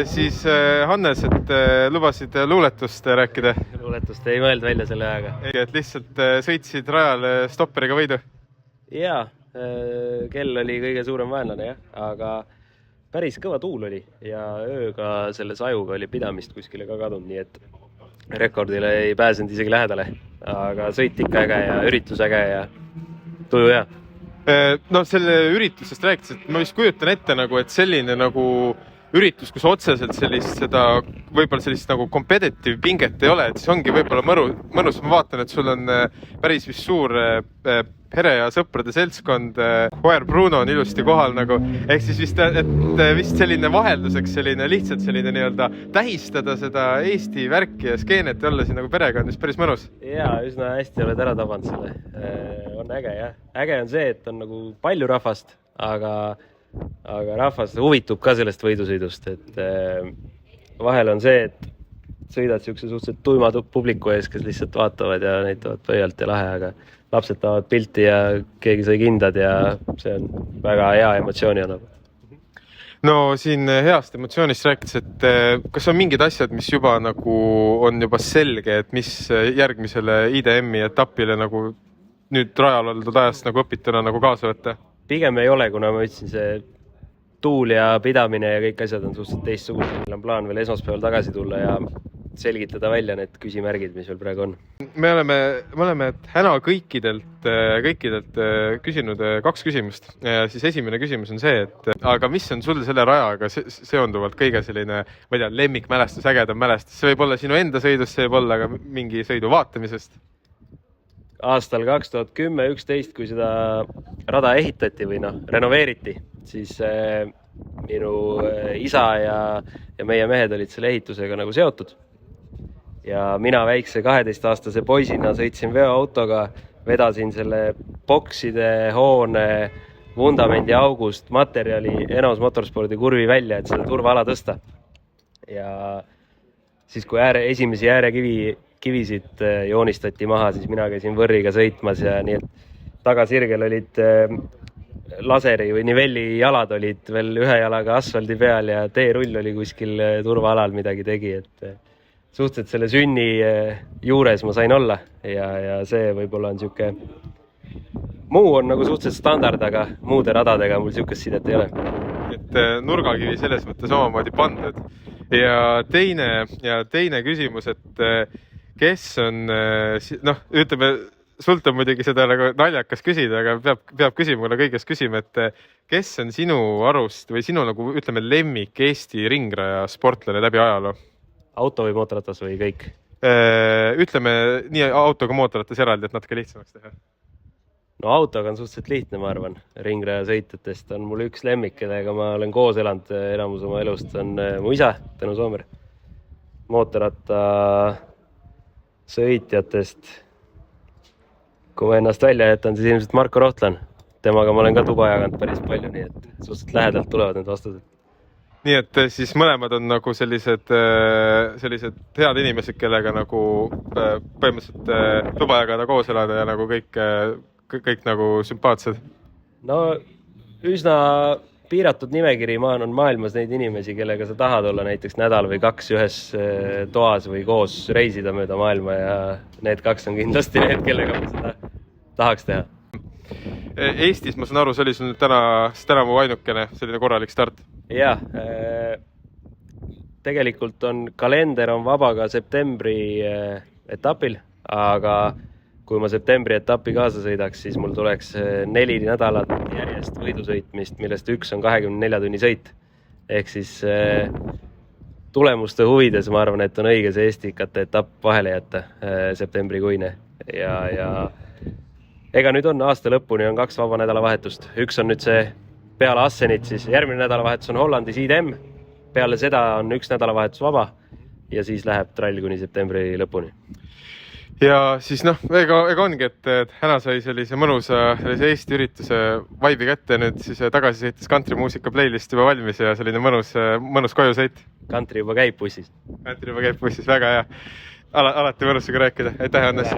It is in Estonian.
Siis Hannes, et lubasid luuletust rääkida. Luuletust ei mõeld välja selle ajaga. Et lihtsalt sõitsid rajale stopperiga võidu? Jaa, kell oli kõige suurem vaenlane, jah. Aga päris kõva tuul oli ja ööga selle sajuga oli pidamist kuskile ka kadunud, nii et rekordile ei pääsenud isegi lähedale. Aga sõit ikka äge ja üritus äge ja tuju hea. No selle üritusest rääkides, et ma vist kujutan ette, et selline üritus, kus otseselt võib-olla sellist competitive pinget ei ole, et siis ongi võib-olla mõnus. Ma vaatan, et sul on päris vist suur pere ja sõprade seltskond. Koer Bruno on ilusti kohal ehk siis vist selline vahelduseks, lihtsalt nii-öelda tähistada seda Eesti värki ja skeenet ja olla siin perega on vist päris mõnus. Jaa, üsna hästi oled ära tabanud selle. On äge, jah. Äge on see, et on palju rahvast, aga rahvas huvitub ka sellest võidusõidust, et vahel on see, et sõidad siukse suhteliselt tuima publiku ees, kes lihtsalt vaatavad ja näitavad pöialt ja lahe, aga lapsed tahavad pilti ja keegi sai kindad ja see on väga hea emotsiooni annab. No siin heast emotsioonist rääkides, et kas on mingid asjad, mis juba on juba selge, et mis järgmisele IDM-i etapile nüüd rajal oldud ajast õpituna kaasa võtta? Pigem ei ole, kuna ma ütlesin, see tuul ja pidamine ja kõik asjad on suhteliselt teistsugused. Meil on plaan veel esmaspäeval tagasi tulla ja selgitada välja need küsimärgid, mis veel praegu on. Me oleme täna kõikidelt küsinud 2 küsimust. Ja siis esimene küsimus on see, et aga mis on sul selle rajaga seonduvalt kõige selline, ma ei tea, lemmikmälestus, ägedam mälestus? See võib olla sinu enda sõidust, see võib olla ka mingi sõidu vaatamisest. Aastal 2010-11, kui seda rada ehitati või renoveeriti, siis minu isa ja meie mehed olid selle ehitusega seotud. Ja mina väikse 12-aastase poisina sõitsin veoautoga, vedasin selle bokside hoone vundamendi august materjali Enos Motorspordi kurvi välja, et seda turvaala tõsta. Ja siis, kui esimesi äärekivisid joonistati maha, siis mina käisin võrriga sõitmas ja nii, et tagasirgel olid laseri või nivelli jalad olid veel ühe jalaga asfaldi peal ja teerull oli kuskil turvaalal midagi tegi, et suhteliselt selle sünni juures ma sain olla ja see võib-olla on siuke muu on suhteliselt standard, aga muude radadega mul siukest sidet ei ole. Et nurgakivi selles mõttes omamoodi pandud. Ja teine küsimus, et kes on, ütleme, sult on muidugi seda naljakas küsida, aga peab küsima, kõigest küsima, et kes on sinu arust või sinu ütleme lemmik Eesti ringraja sportlane läbi ajaloo? Auto või mootorratas või kõik? Ütleme nii autoga mootorratas eraldi, et natuke lihtsamaks teha. No autoga on suhteliselt lihtne, ma arvan. Ringraja sõitjatest on mul üks lemmik, kellega ma olen koos elanud enamus oma elust, on mu isa, Tõnu Soomer. Mootorratta sõitjatest, kui ma ennast välja jätan, siis ilmselt Marko Rohtlan. Temaga ma olen ka tuba jaganud päris palju, nii et suhteliselt lähedalt tulevad need vastused. Nii et siis mõlemad on sellised head inimesed, kellega põhimõtteliselt tuba jagada koos elada ja kõik sümpaatsed. No üsna piiratud nimekiri, on maailmas neid inimesi, kellega sa tahad olla näiteks nädal või 2 ühes toas või koos reisida mööda maailma ja need 2 on kindlasti need, kellega ma seda tahaks teha. Eestis, ma saan aru, see oli sul tänavu ainukene selline korralik start? Jah, tegelikult kalender on vaba ka septembri etapil, aga kui ma septembri etapi kaasa sõidaks, siis mul tuleks 4 nädalat järjest võidusõitmist, millest 1 on 24 tunni sõit. Ehk siis tulemuste huvides ma arvan, et on õige see Estikate etapp vahele jätta septembrikuine. Ja ega nüüd on aasta lõpuni 2 vaba nädalavahetust. Üks on nüüd see peale Assenit, siis järgmine nädalavahetus on Hollandis IDM. Peale seda on 1 nädalavahetus vaba ja siis läheb trall kuni septembri lõpuni. Ja siis ega ongi, et täna sai sellise mõnusa Eesti ürituse vaibi kätte, nüüd siis tagasi sõites countrymuusika playlist juba valmis ja selline mõnus koju sõit. Country juba käib bussis. Väga hea. Alati mõnus sinuga rääkida. Aitäh, Hannes!